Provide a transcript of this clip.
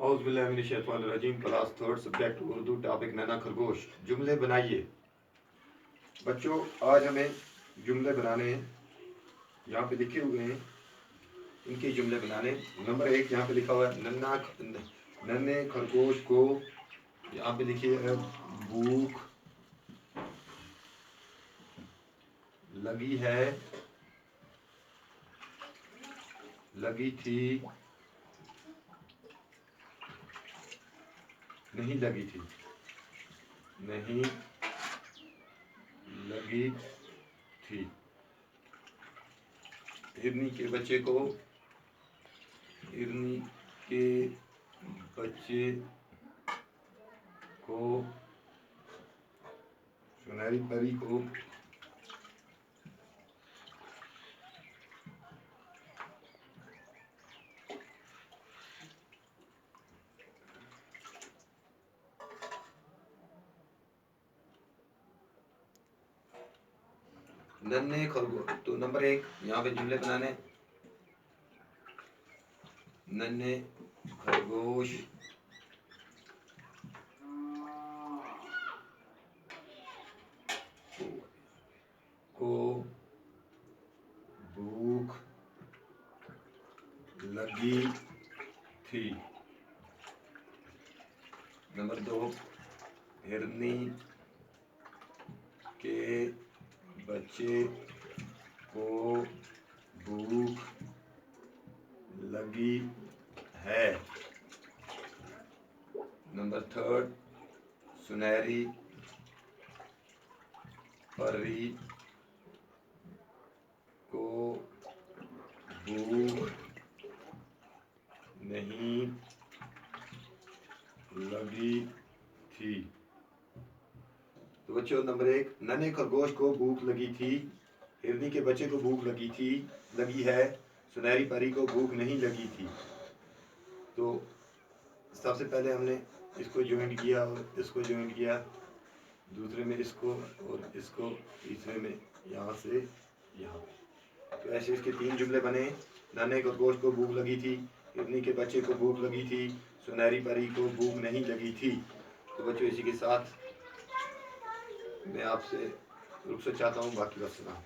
औज़ुबिल्लाहिमिनश्शैतानिर्रजीम। Class third, subject Urdu, topic Naina खरगोश। जुमले बनाइए। बच्चों, आज हमें जुमले बनाने हैं। यहाँ पे लिखे हुए हैं, इनके जुमले बनाने। नंबर 1 यहाँ पे लिखा हुआ है, नन्हे खरगोश को, यहाँ पे लिखिए है, भूख लगी है, लगी थी, नहीं लगी थी, नहीं लगी थी। हिरनी के बच्चे को, हिरनी के बच्चे को, सुनहरी परी को, नन्हे खरगोश। तो नंबर 1 यहाँ पे जुमले बनाने। नन्हे खरगोश को भूख लगी थी। नंबर 2, हिरनी के बच्चे को भूख लगी है। नंबर 3, सुनहरी परी को भूख नहीं लगी थी। तो बच्चों, नंबर 1, नन्हे खरगोश को भूख लगी थी, हिरनी के बच्चे को भूख लगी थी, लगी है, सुनहरी परी को भूख नहीं लगी थी। तो सबसे पहले हमने इसको ज्वाइंट किया और इसको ज्वाइंट किया, दूसरे में इसको और इसको, तीसरे में यहाँ से यहाँ। तो ऐसे इसके 3 जुमले बने। नन्हे खरगोश को भूख लगी थी, हिरनी के बच्चे को भूख लगी थी, सुनहरी परी को भूख नहीं लगी थी। तो बच्चों, इसी के साथ मैं आपसे रुखसत चाहता हूँ। बाकी बस सुना।